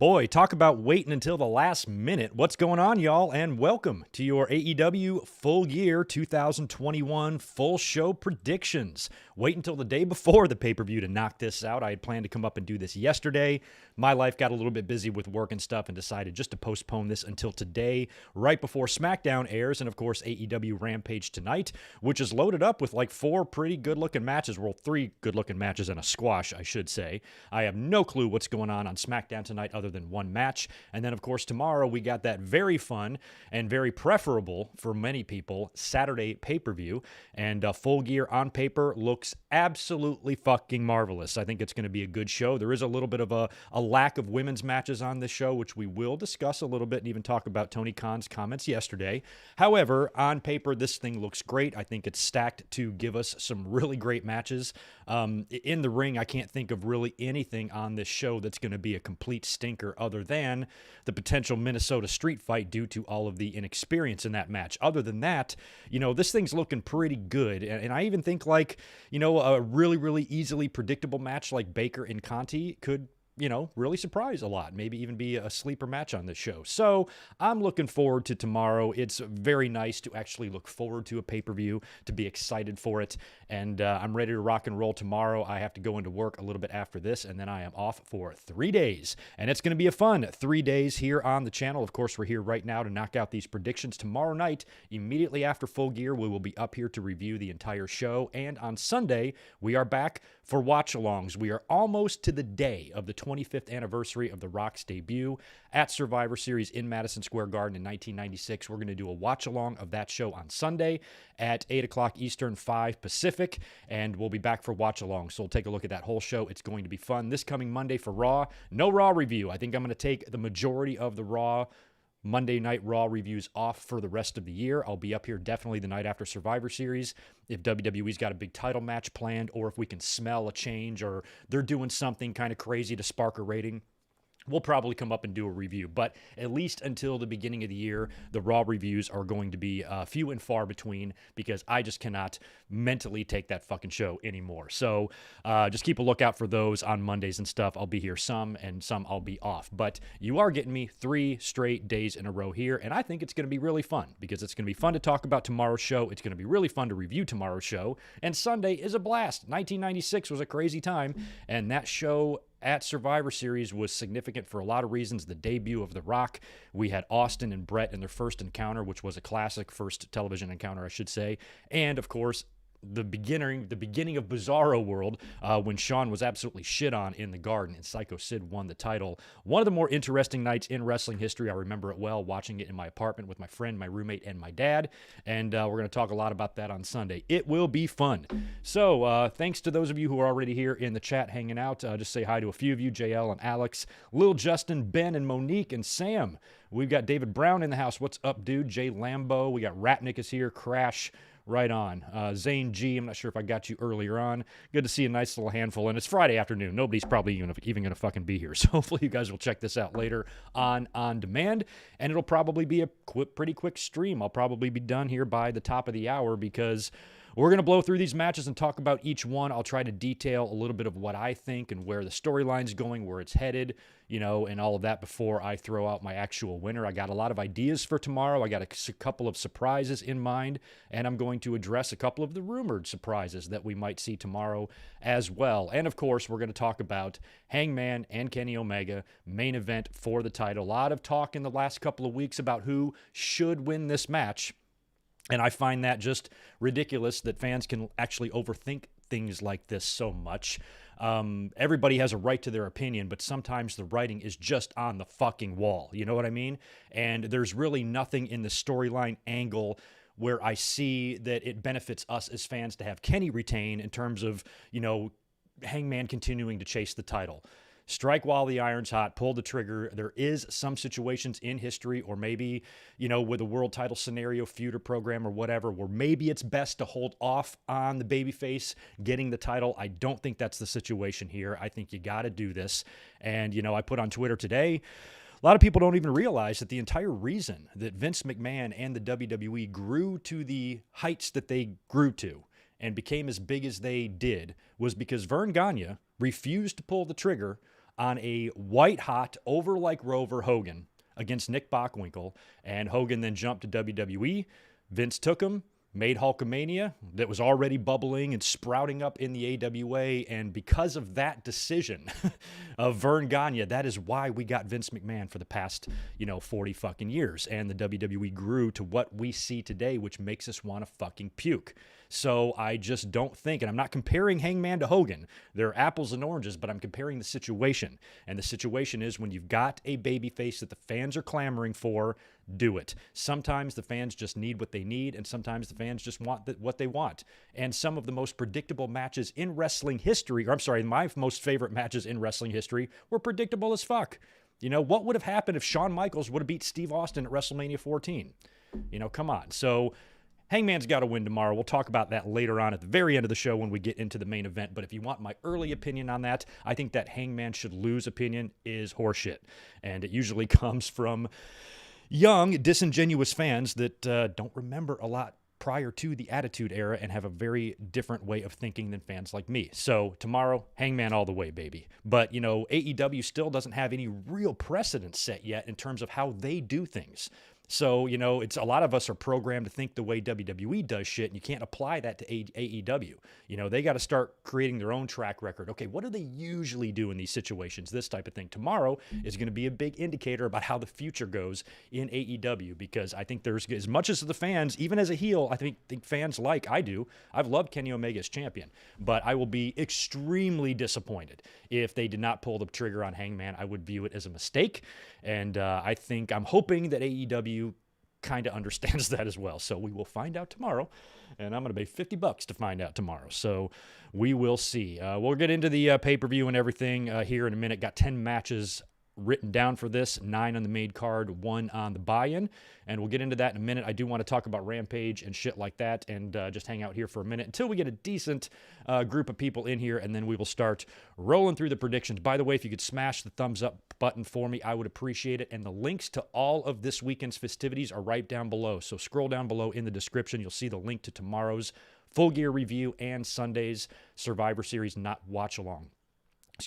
Boy, talk about waiting until the last minute. What's going on, y'all? And welcome to your AEW Full Gear 2021 Full Show Predictions. Wait until the day before the pay-per-view to knock this out. I had planned to come up and do this yesterday. My life got a little bit busy with work and stuff and decided just to postpone this until today, right before SmackDown airs, and of course AEW Rampage tonight, which is loaded up with like 4 pretty good-looking matches. Well, 3 good-looking matches and a squash, I should say. I have no clue what's going on SmackDown tonight other than one match. And then, of course, tomorrow we got that very fun and very preferable for many people Saturday pay-per-view. And Full Gear on paper looks absolutely fucking marvelous. I think it's going to be a good show. There is a little bit of a lack of women's matches on this show, which we will discuss a little bit and even talk about Tony Khan's comments yesterday. However, on paper, this thing looks great. I think it's stacked to give us some really great matches. In the ring, I can't think of really anything on this show that's going to be a complete stinker other than the potential Minnesota street fight due to all of the inexperience in that match. Other than that, this thing's looking pretty good. And I even think a really, really easily predictable match like Baker and Conte could really surprise a lot, maybe even be a sleeper match on this show. So I'm looking forward to tomorrow. It's very nice to actually look forward to a pay-per-view, to be excited for it, and I'm ready to rock and roll tomorrow. I have to go into work a little bit after this, and then I am off for 3 days, and it's going to be a fun 3 days here on the channel. Of course, we're here right now to knock out these predictions. Tomorrow night, immediately after Full Gear, we will be up here to review the entire show, and on Sunday, we are back for watch-alongs. We are almost to the day of the 25th anniversary of The Rock's debut at Survivor Series in Madison Square Garden in 1996. We're going to do a watch-along of that show on Sunday at 8 o'clock Eastern, 5 Pacific, and we'll be back for watch-along. So we'll take a look at that whole show. It's going to be fun. This coming Monday for Raw, no Raw review. I think I'm going to take the majority of the Monday Night Raw reviews off for the rest of the year. I'll be up here definitely the night after Survivor Series if WWE's got a big title match planned, or if we can smell a change or they're doing something kind of crazy to spark a rating. We'll probably come up and do a review, but at least until the beginning of the year, the Raw reviews are going to be few and far between because I just cannot mentally take that fucking show anymore. So just keep a lookout for those on Mondays and stuff. I'll be here some, and some I'll be off. But you are getting me 3 straight days in a row here, and I think it's going to be really fun because it's going to be fun to talk about tomorrow's show. It's going to be really fun to review tomorrow's show, and Sunday is a blast. 1996 was a crazy time, and that show at Survivor Series was significant for a lot of reasons. The debut of The Rock. We had Austin and Bret in their first encounter, which was a classic first television encounter, I should say. And, of course, the beginning of Bizarro World when Shawn was absolutely shit on in the Garden and Psycho Sid won the title. One of the more interesting nights in wrestling history. I remember it well, watching it in my apartment with my friend, my roommate, and my dad. And we're going to talk a lot about that on Sunday. It will be fun. So thanks to those of you who are already here in the chat hanging out. Just say hi to a few of you, JL and Alex, Lil Justin, Ben, and Monique, and Sam. We've got David Brown in the house. What's up, dude? Jay Lambo. We got Ratnick is here. Crash. Right on. Zane G, I'm not sure if I got you earlier on. Good to see a nice little handful. And it's Friday afternoon. Nobody's probably even going to fucking be here. So hopefully you guys will check this out later on demand. And it'll probably be a pretty quick stream. I'll probably be done here by the top of the hour because we're going to blow through these matches and talk about each one. I'll try to detail a little bit of what I think and where the storyline's going, where it's headed, and all of that before I throw out my actual winner. I got a lot of ideas for tomorrow. I got a couple of surprises in mind, and I'm going to address a couple of the rumored surprises that we might see tomorrow as well. And, of course, we're going to talk about Hangman and Kenny Omega, main event for the title. A lot of talk in the last couple of weeks about who should win this match. And I find that just ridiculous that fans can actually overthink things like this so much. Everybody has a right to their opinion, but sometimes the writing is just on the fucking wall. You know what I mean? And there's really nothing in the storyline angle where I see that it benefits us as fans to have Kenny retain in terms of, Hangman continuing to chase the title. Strike while the iron's hot, pull the trigger. There is some situations in history, or maybe, with a world title scenario, feud or program or whatever, where maybe it's best to hold off on the babyface getting the title. I don't think that's the situation here. I think you got to do this. And, I put on Twitter today, a lot of people don't even realize that the entire reason that Vince McMahon and the WWE grew to the heights that they grew to and became as big as they did was because Vern Gagne refused to pull the trigger on a white-hot, over-like-Rover Hogan against Nick Bockwinkel, and Hogan then jumped to WWE. Vince took him, made Hulkamania that was already bubbling and sprouting up in the AWA, and because of that decision of Vern Gagne, that is why we got Vince McMahon for the past, 40 fucking years, and the WWE grew to what we see today, which makes us want to fucking puke. So I just don't think, and I'm not comparing Hangman to Hogan. They're apples and oranges, but I'm comparing the situation. And the situation is when you've got a babyface that the fans are clamoring for, do it. Sometimes the fans just need what they need, and sometimes the fans just want what they want. And some of the most predictable matches in wrestling history, my most favorite matches in wrestling history were predictable as fuck. What would have happened if Shawn Michaels would have beat Steve Austin at WrestleMania 14? Come on. So Hangman's got to win tomorrow. We'll talk about that later on at the very end of the show when we get into the main event. But if you want my early opinion on that, I think that Hangman should lose opinion is horseshit. And it usually comes from young, disingenuous fans that don't remember a lot prior to the Attitude Era and have a very different way of thinking than fans like me. So tomorrow, Hangman all the way, baby. But, AEW still doesn't have any real precedent set yet in terms of how they do things. So, it's a lot of us are programmed to think the way WWE does shit, and you can't apply that to AEW. They got to start creating their own track record. Okay, what do they usually do in these situations? This type of thing. Tomorrow is going to be a big indicator about how the future goes in AEW, because I think there's, as much as the fans, even as a heel, I think fans like I do, I've loved Kenny Omega as champion, but I will be extremely disappointed if they did not pull the trigger on Hangman. I would view it as a mistake, and I'm hoping that AEW kind of understands that as well. So we will find out tomorrow, and I'm going to pay $50 to find out tomorrow. So we will see. We'll get into the pay-per-view and everything here in a minute. Got 10 matches written down for this, 9 on the main card, 1 on the buy-in, and we'll get into that in a minute. I do want to talk about Rampage and shit like that, and just hang out here for a minute until we get a decent group of people in here, and then we will start rolling through the predictions. By the way, if you could smash the thumbs up button for me, I would appreciate it, and the links to all of this weekend's festivities are right down below, so scroll down below in the description. You'll see the link to tomorrow's Full Gear review and Sunday's Survivor Series watch-along.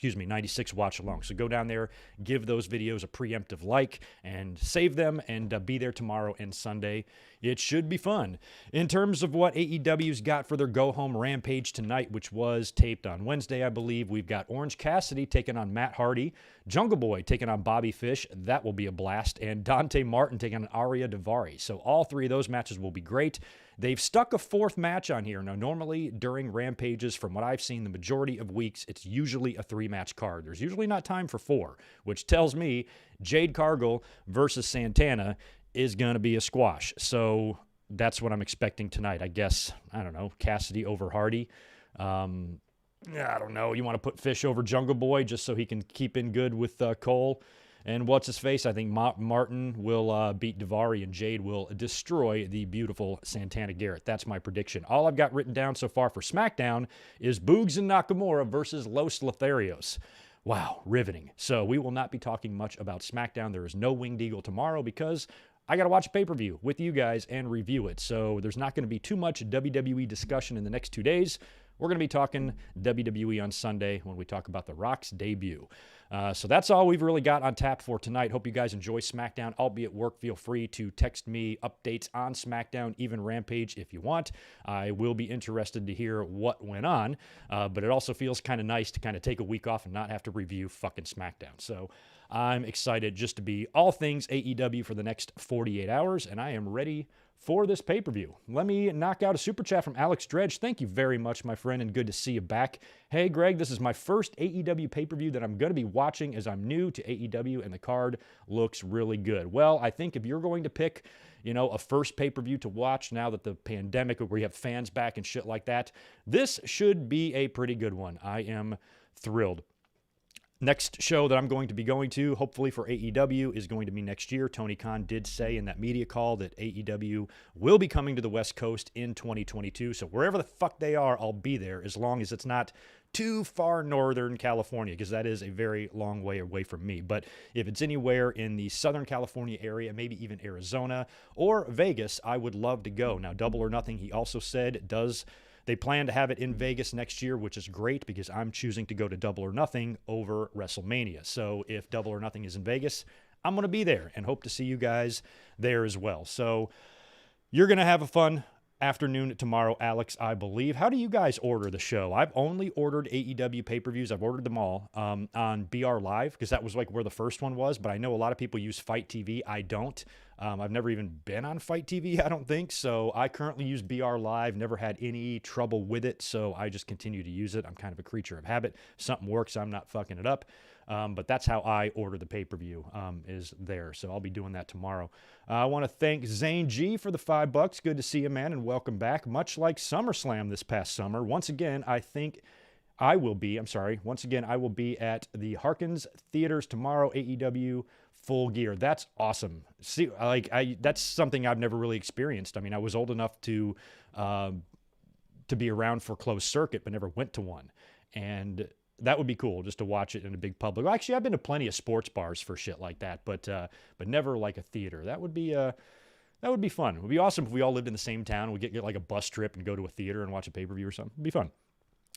96 watch along. So go down there, give those videos a preemptive like, and save them, and be there tomorrow and Sunday. It should be fun. In terms of what AEW's got for their go-home Rampage tonight, which was taped on Wednesday, I believe, we've got Orange Cassidy taking on Matt Hardy, Jungle Boy taking on Bobby Fish, that will be a blast, and Dante Martin taking on Arya Daivari. So all 3 of those matches will be great. They've stuck a 4th match on here. Now, normally during Rampages, from what I've seen the majority of weeks, it's usually a 3-match card. There's usually not time for 4, which tells me Jade Cargill versus Santana is going to be a squash. So that's what I'm expecting tonight. I guess, I don't know, Cassidy over Hardy. I don't know. You want to put Fish over Jungle Boy just so he can keep in good with Cole? And what's his face? I think Martin will beat Daivari, and Jade will destroy the beautiful Santana Garrett. That's my prediction. All I've got written down so far for SmackDown is Boogs and Nakamura versus Los Lotharios. Wow, riveting. So we will not be talking much about SmackDown. There is no Winged Eagle tomorrow because I got to watch a pay-per-view with you guys and review it. So there's not going to be too much WWE discussion in the next 2 days. We're going to be talking WWE on Sunday when we talk about The Rock's debut. So that's all we've really got on tap for tonight. Hope you guys enjoy SmackDown. I'll be at work. Feel free to text me updates on SmackDown, even Rampage, if you want. I will be interested to hear what went on, but it also feels kind of nice to kind of take a week off and not have to review fucking SmackDown. So I'm excited just to be all things AEW for the next 48 hours, and I am ready for this pay-per-view. Let me knock out a super chat from Alex Dredge. Thank you very much, my friend, and good to see you back. Hey, Greg, this is my first AEW pay-per-view that I'm going to be watching as I'm new to AEW, and the card looks really good. Well, I think if you're going to pick, a first pay-per-view to watch now that the pandemic, where you have fans back and shit like that, this should be a pretty good one. I am thrilled. Next show that I'm going to be going to, hopefully for AEW, is going to be next year. Tony Khan did say in that media call that AEW will be coming to the West Coast in 2022. So wherever the fuck they are, I'll be there, as long as it's not too far northern California, because that is a very long way away from me. But if it's anywhere in the Southern California area, maybe even Arizona or Vegas, I would love to go. Now, Double or Nothing, he also said, does They plan to have it in Vegas next year, which is great because I'm choosing to go to Double or Nothing over WrestleMania. So if Double or Nothing is in Vegas, I'm going to be there and hope to see you guys there as well. So you're going to have a fun afternoon tomorrow, Alex, I believe. How do you guys order the show? I've only ordered AEW pay-per-views. I've ordered them all on BR Live because that was like where the first one was, but I know a lot of people use Fight TV. I don't. I've never even been on Fight TV, I don't think, so I currently use BR Live, never had any trouble with it, so I just continue to use it. I'm kind of a creature of habit. If something works, I'm not fucking it up. But that's how I order the pay-per-view, is there. So I'll be doing that tomorrow. I want to thank Zane G for the $5. Good to see you, man, and welcome back. Much like SummerSlam this past summer, once again, I will be at the Harkins Theaters tomorrow, AEW Full Gear. That's awesome. See, that's something I've never really experienced. I mean, I was old enough to be around for closed circuit, but never went to one. And that would be cool just to watch it in a big public. Well, actually, I've been to plenty of sports bars for shit like that, but never like a theater. That would be fun. It would be awesome if we all lived in the same town. We get like a bus trip and go to a theater and watch a pay-per-view or something. It'd be fun.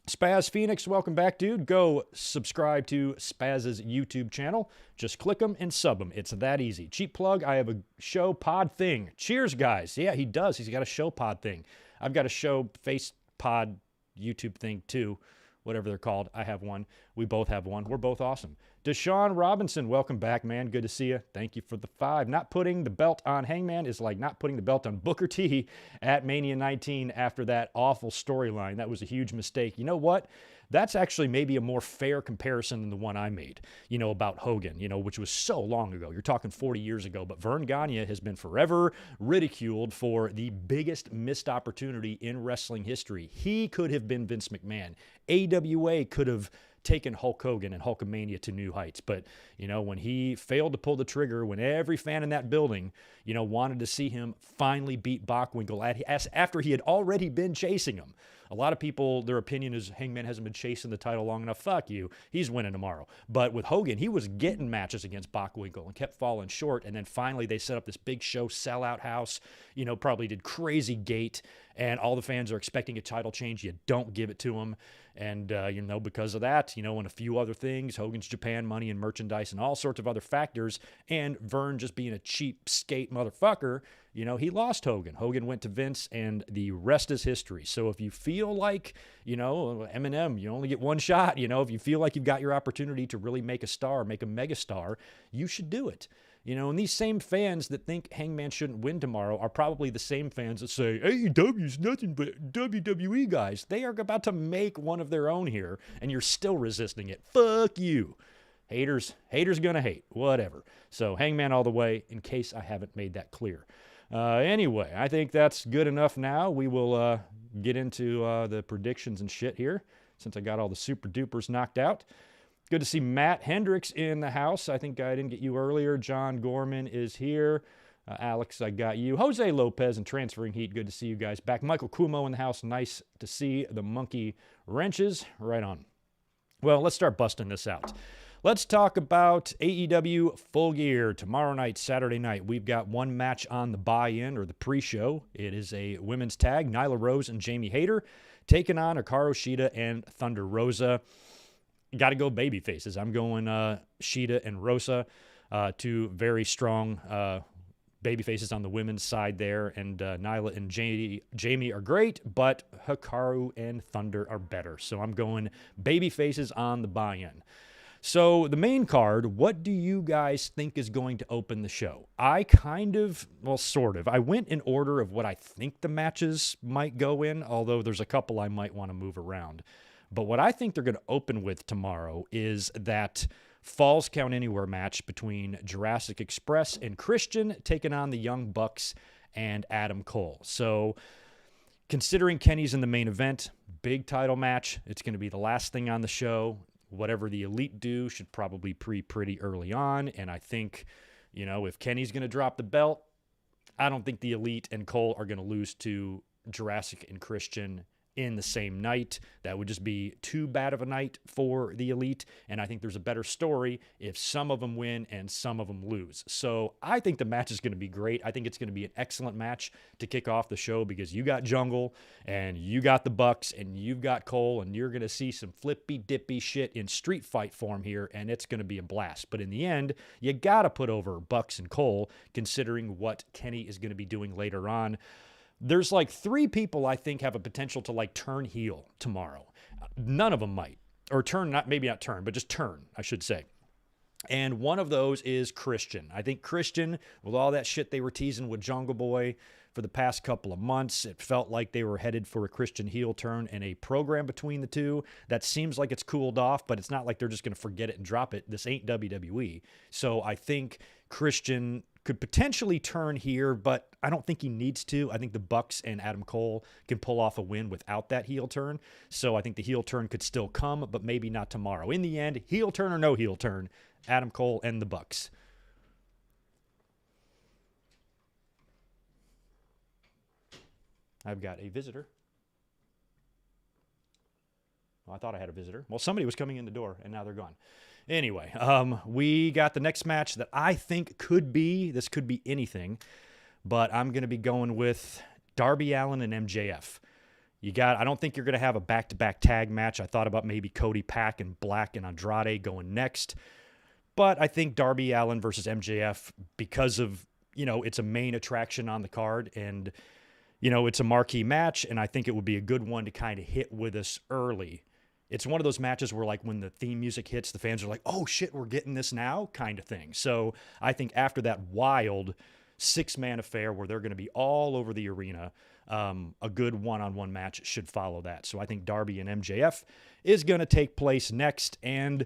Spaz Phoenix, welcome back, dude. Go subscribe to Spaz's YouTube channel. Just click them and sub them. It's that easy. Cheap plug, I have a show pod thing. Cheers, guys. Yeah, he does. He's got a show pod thing. I've got a show face pod YouTube thing, too. Whatever they're called. I have one. We both have one. We're both awesome. Deshaun Robinson, welcome back, man. Good to see you. Thank you for the 5. Not putting the belt on Hangman is like not putting the belt on Booker T at Mania 19 after that awful storyline. That was a huge mistake. You know what? That's actually maybe a more fair comparison than the one I made, about Hogan, which was so long ago. You're talking 40 years ago. But Vern Gagne has been forever ridiculed for the biggest missed opportunity in wrestling history. He could have been Vince McMahon. AWA could have taken Hulk Hogan and Hulkamania to new heights. But, when he failed to pull the trigger, when every fan in that building, wanted to see him finally beat Bockwinkel after he had already been chasing him. A lot of people, their opinion is Hangman hasn't been chasing the title long enough. Fuck you. He's winning tomorrow. But with Hogan, he was getting matches against Bockwinkel and kept falling short. And then finally they set up this big show sellout house, probably did crazy gate. And all the fans are expecting a title change. You don't give it to them. And, because of that, and a few other things, Hogan's Japan money and merchandise and all sorts of other factors, and Vern just being a cheap skate motherfucker, he lost Hogan. Hogan went to Vince, and the rest is history. So if you feel like, Eminem, you only get one shot, if you feel like you've got your opportunity to really make a star, make a megastar, you should do it. And these same fans that think Hangman shouldn't win tomorrow are probably the same fans that say, AEW's nothing but WWE guys. They are about to make one of their own here, and you're still resisting it. Fuck you. Haters gonna hate. Whatever. So Hangman all the way, in case I haven't made that clear. Anyway, I think that's good enough now. We will get into the predictions and shit here, since I got all the super dupers knocked out. Good to see Matt Hendricks in the house. I think I didn't get you earlier. John Gorman is here. Alex, I got you. Jose Lopez and Transferring Heat. Good to see you guys back. Michael Kumo in the house. Nice to see the monkey wrenches. Right on. Well, let's start busting this out. Let's talk about AEW Full Gear tomorrow night, Saturday night. We've got one match on the buy-in or the pre-show. It is a women's tag. Nyla Rose and Jamie Hayter taking on Hikaru Shida and Thunder Rosa. Got to go baby faces. I'm going Shida and Rosa, two very strong baby faces on the women's side there. And Nyla and Jamie are great, but Hikaru and Thunder are better. So I'm going baby faces on the buy-in. So the main card, what do you guys think is going to open the show? I sort of. I went in order of what I think the matches might go in, although there's a couple I might want to move around. But what I think they're going to open with tomorrow is that Falls Count Anywhere match between Jurassic Express and Christian taking on the Young Bucks and Adam Cole. So considering Kenny's in the main event, big title match, it's going to be the last thing on the show. Whatever the Elite do should probably pretty early on. And I think, if Kenny's going to drop the belt, I don't think the Elite and Cole are going to lose to Jurassic and Christian in the same night. That would just be too bad of a night for the Elite, and I think there's a better story if some of them win and some of them lose. So I think the match is going to be great. I think it's going to be an excellent match to kick off the show because you got Jungle, and you got the Bucks, and you've got Cole, and you're going to see some flippy-dippy shit in street fight form here, and it's going to be a blast. But in the end, you got to put over Bucks and Cole, considering what Kenny is going to be doing later on. There's like 3 people I think have a potential to like turn heel tomorrow. None of them might. Or turn, maybe not turn, but just turn, I should say. And one of those is Christian. I think Christian, with all that shit they were teasing with Jungle Boy for the past couple of months, it felt like they were headed for a Christian heel turn and a program between the two. That seems like it's cooled off, but it's not like they're just going to forget it and drop it. This ain't WWE. So I think Christian could potentially turn here, but I don't think he needs to. I think the Bucks and Adam Cole can pull off a win without that heel turn. So I think the heel turn could still come, but maybe not tomorrow. In the end, heel turn or no heel turn, Adam Cole and the Bucks. I've got a visitor. Well, I thought I had a visitor. Well, somebody was coming in the door, and now they're gone. Anyway, we got the next match that I think could be anything, but I'm going to be going with Darby Allen and MJF. I don't think you're going to have a back-to-back tag match. I thought about maybe Cody, Pack, and Black and Andrade going next, but I think Darby Allen versus MJF, because of, it's a main attraction on the card, and, it's a marquee match, and I think it would be a good one to kind of hit with us early. It's one of those matches where, like, when the theme music hits, the fans are like, oh, shit, we're getting this now kind of thing. So I think after that wild 6-man affair where they're going to be all over the arena, a good one-on-one match should follow that. So I think Darby and MJF is going to take place next, and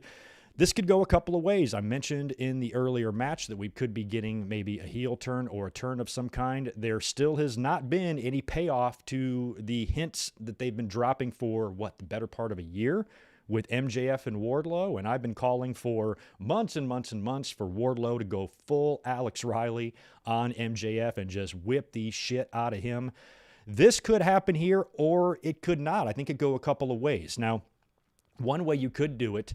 this could go a couple of ways. I mentioned in the earlier match that we could be getting maybe a heel turn or a turn of some kind. There still has not been any payoff to the hints that they've been dropping for, the better part of a year with MJF and Wardlow, and I've been calling for months and months and months for Wardlow to go full Alex Riley on MJF and just whip the shit out of him. This could happen here, or it could not. I think it could go a couple of ways. Now, one way you could do it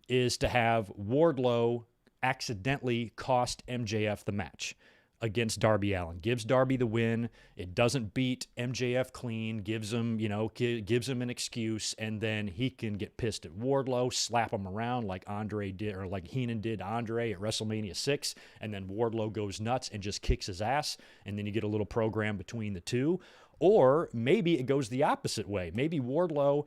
is to have Wardlow accidentally cost MJF the match against Darby Allen. Gives Darby the win. It doesn't beat MJF clean. Gives him an excuse, and then he can get pissed at Wardlow, slap him around like Andrade did, or like Heenan did Andrade at WrestleMania 6, and then Wardlow goes nuts and just kicks his ass, and then you get a little program between the two. Or maybe it goes the opposite way. Maybe Wardlow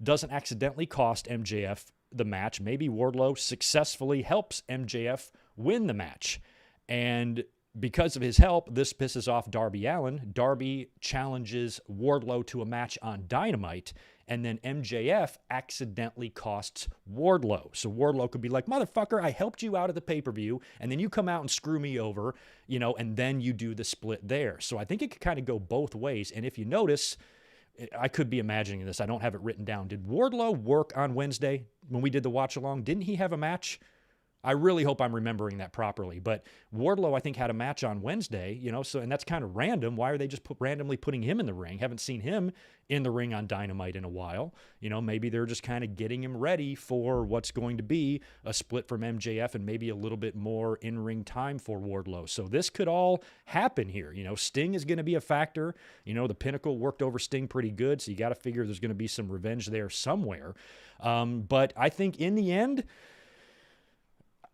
doesn't accidentally cost MJF the match. Maybe Wardlow successfully helps MJF win the match. And because of his help, this pisses off Darby Allen. Darby challenges Wardlow to a match on Dynamite, and then MJF accidentally costs Wardlow. So Wardlow could be like, motherfucker, I helped you out of the pay-per-view, and then you come out and screw me over, and then you do the split there. So I think it could kind of go both ways. And if you notice, I could be imagining this. I don't have it written down. Did Wardlow work on Wednesday when we did the watch-along? Didn't he have a match? I really hope I'm remembering that properly. But Wardlow, I think, had a match on Wednesday, and that's kind of random. Why are they just randomly putting him in the ring? Haven't seen him in the ring on Dynamite in a while. Maybe they're just kind of getting him ready for what's going to be a split from MJF and maybe a little bit more in-ring time for Wardlow. So this could all happen here. Sting is going to be a factor. The Pinnacle worked over Sting pretty good, so you got to figure there's going to be some revenge there somewhere. But I think in the end,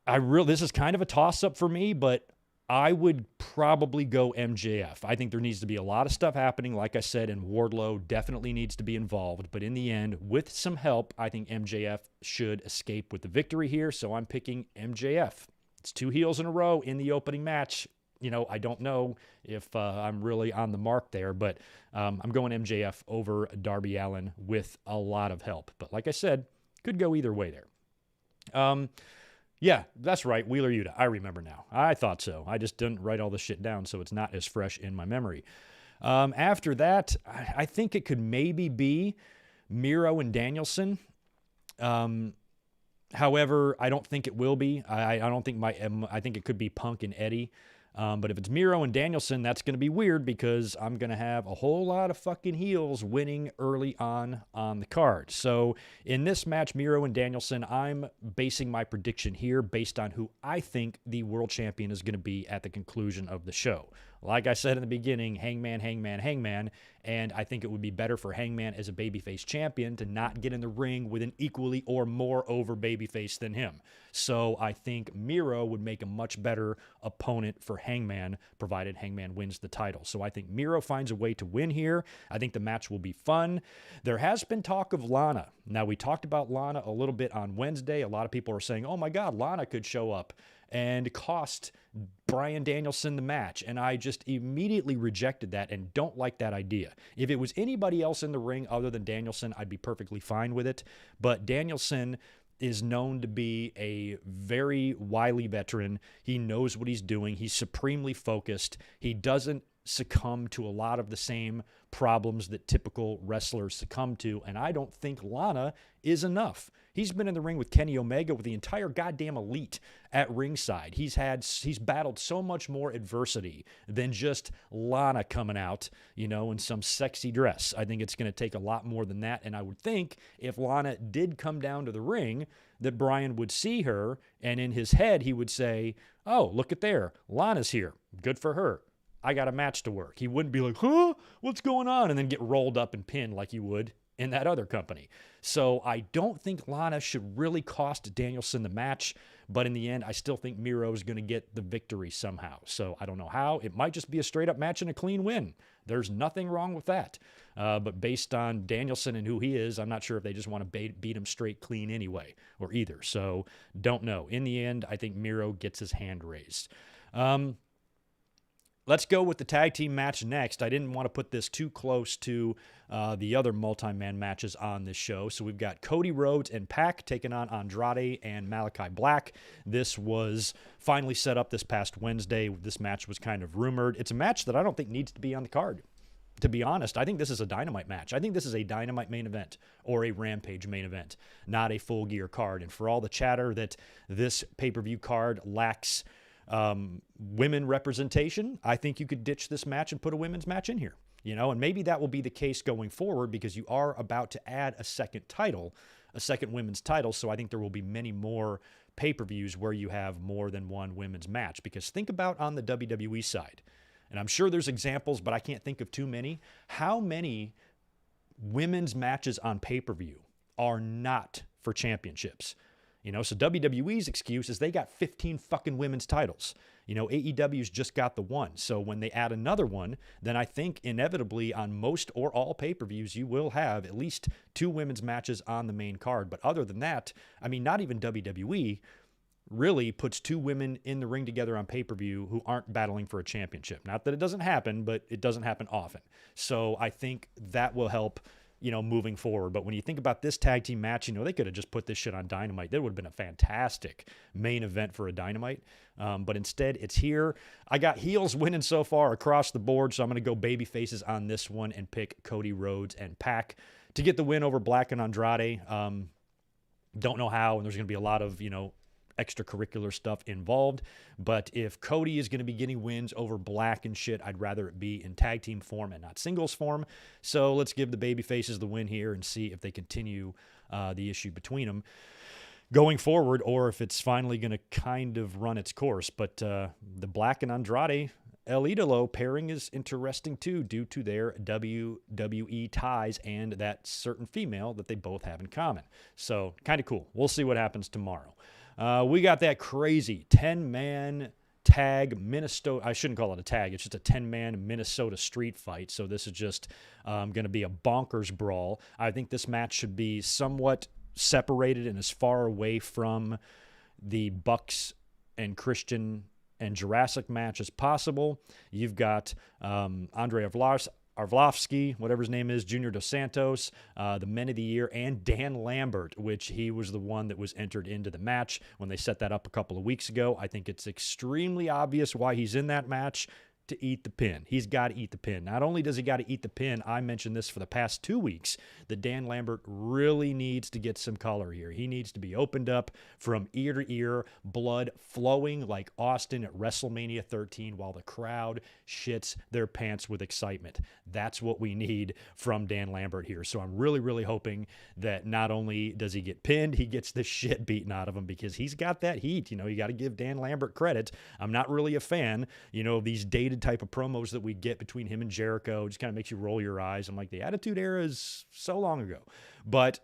this is kind of a toss-up for me, but I would probably go MJF. I think there needs to be a lot of stuff happening, like I said, and Wardlow definitely needs to be involved. But in the end, with some help, I think MJF should escape with the victory here, so I'm picking MJF. It's 2 heels in a row in the opening match. I don't know if I'm really on the mark there, but I'm going MJF over Darby Allen with a lot of help. But like I said, could go either way there. Yeah, that's right, Wheeler Yuta. I remember now. I thought so. I just didn't write all this shit down, so it's not as fresh in my memory. After that, I think it could maybe be Miro and Danielson. However, I don't think it will be. I don't think I think it could be Punk and Eddie. But if it's Miro and Danielson, that's going to be weird because I'm going to have a whole lot of fucking heels winning early on the card. So in this match, Miro and Danielson, I'm basing my prediction here based on who I think the world champion is going to be at the conclusion of the show. Like I said in the beginning, Hangman, Hangman, Hangman, and I think it would be better for Hangman as a babyface champion to not get in the ring with an equally or more over babyface than him. So I think Miro would make a much better opponent for Hangman, provided Hangman wins the title. So I think Miro finds a way to win here. I think the match will be fun. There has been talk of Lana. Now, we talked about Lana a little bit on Wednesday. A lot of people are saying, oh my God, Lana could show up and cost Bryan Danielson the match. And I just immediately rejected that and don't like that idea. If it was anybody else in the ring other than Danielson, I'd be perfectly fine with it. But Danielson is known to be a very wily veteran. He knows what he's doing. He's supremely focused. He doesn't succumb to a lot of the same problems that typical wrestlers succumb to, and I don't think Lana is enough. He's been in the ring with Kenny Omega, with the entire goddamn elite at ringside. He's battled so much more adversity than just Lana coming out, in some sexy dress. I think it's going to take a lot more than that, and I would think if Lana did come down to the ring, that Bryan would see her, and in his head he would say, oh, look at there, Lana's here. Good for her. I got a match to work. He wouldn't be like, huh, what's going on? And then get rolled up and pinned like you would in that other company. So I don't think Lana should really cost Danielson the match, but in the end, I still think Miro is going to get the victory somehow. So I don't know how. It might just be a straight up match and a clean win. There's nothing wrong with that. But based on Danielson and who he is, I'm not sure if they just want to beat him straight clean anyway, or either. So don't know. In the end, I think Miro gets his hand raised. Let's go with the tag team match next. I didn't want to put this too close to the other multi-man matches on this show. So we've got Cody Rhodes and Pac taking on Andrade and Malachi Black. This was finally set up this past Wednesday. This match was kind of rumored. It's a match that I don't think needs to be on the card. To be honest, I think this is a Dynamite match. I think this is a Dynamite main event or a Rampage main event, not a Full Gear card. And for all the chatter that this pay-per-view card lacks women representation, I think you could ditch this match and put a women's match in here, and maybe that will be the case going forward because you are about to add a second women's title. So I think there will be many more pay-per-views where you have more than one women's match, because think about on the WWE side, and I'm sure there's examples, but I can't think of too many. How many women's matches on pay-per-view are not for championships? So WWE's excuse is they got 15 fucking women's titles. AEW's just got the one. So when they add another one, then I think inevitably on most or all pay-per-views, you will have at least 2 women's matches on the main card. But other than that, not even WWE really puts 2 women in the ring together on pay-per-view who aren't battling for a championship. Not that it doesn't happen, but it doesn't happen often. So I think that will help moving forward. But when you think about this tag team match, they could have just put this shit on Dynamite. That would have been a fantastic main event for a Dynamite. But instead, it's here. I got heels winning so far across the board, so I'm going to go baby faces on this one and pick Cody Rhodes and Pac to get the win over Black and Andrade. Don't know how, and there's going to be a lot of, extracurricular stuff involved. But if Cody is going to be getting wins over Black and shit, I'd rather it be in tag team form and not singles form. So let's give the baby faces the win here and see if they continue the issue between them going forward, or if it's finally going to kind of run its course. But the Black and Andrade El Idolo pairing is interesting too, due to their WWE ties and that certain female that they both have in common. So kind of cool. We'll see what happens tomorrow. We got that crazy 10-man tag Minnesota. I shouldn't call it a tag. It's just a 10-man Minnesota street fight. So this is just going to be a bonkers brawl. I think this match should be somewhat separated and as far away from the Bucks and Christian and Jurassic match as possible. You've got Andre Arlovsky, whatever his name is, Junior Dos Santos, the Men of the Year, and Dan Lambert, which he was the one that was entered into the match when they set that up a couple of weeks ago. I think it's extremely obvious why he's in that match. to eat the pin. He's got to eat the pin. Not only does he got to eat the pin, I mentioned this for the past 2 weeks, that Dan Lambert really needs to get some color here. He needs to be opened up from ear to ear, blood flowing like Austin at WrestleMania 13 while the crowd shits their pants with excitement. That's what we need from Dan Lambert here. So I'm really, really hoping that not only does he get pinned, he gets the shit beaten out of him, because he's got that heat. You got to give Dan Lambert credit. I'm not really a fan, of these dated type of promos that we get between him and Jericho. It just kind of makes you roll your eyes. I'm like, the Attitude Era is so long ago. But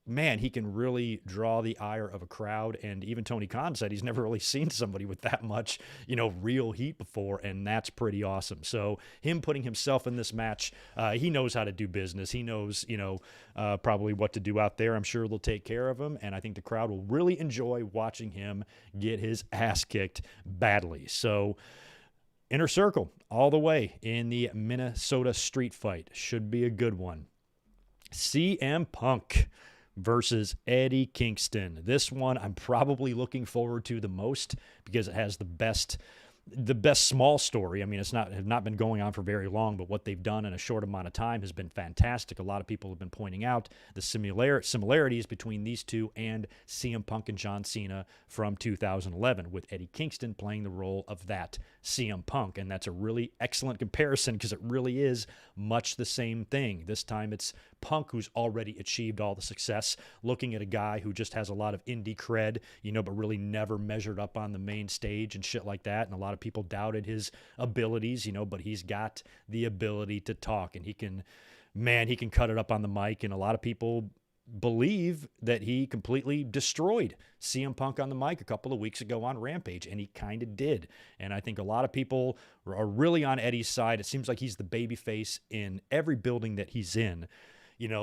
man, he can really draw the ire of a crowd. And even Tony Khan said he's never really seen somebody with that much, real heat before. And that's pretty awesome. So him putting himself in this match, he knows how to do business. He knows, probably what to do out there. I'm sure they'll take care of him. And I think the crowd will really enjoy watching him get his ass kicked badly. So Inner Circle all the way in the Minnesota street fight. Should be a good one. CM Punk versus Eddie Kingston. This one I'm probably looking forward to the most because it has the best small story. I mean, it's not been going on for very long, but what they've done in a short amount of time has been fantastic. A lot of people have been pointing out the similarities between these two and CM Punk and John Cena from 2011, with Eddie Kingston playing the role of that CM Punk. And that's a really excellent comparison because it really is much the same thing. This time it's Punk who's already achieved all the success, looking at a guy who just has a lot of indie cred, but really never measured up on the main stage and shit like that. And a lot of people doubted his abilities, but he's got the ability to talk, and he can cut it up on the mic. And a lot of people believe that he completely destroyed CM Punk on the mic a couple of weeks ago on Rampage, and he kind of did. And I think a lot of people are really on Eddie's side. It seems like he's the babyface in every building that he's in,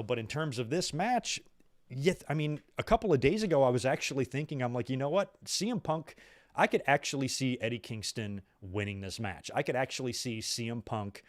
but in terms of this match, a couple of days ago, I was actually thinking, I'm like, you know what? CM Punk, I could actually see Eddie Kingston winning this match. I could actually see CM Punk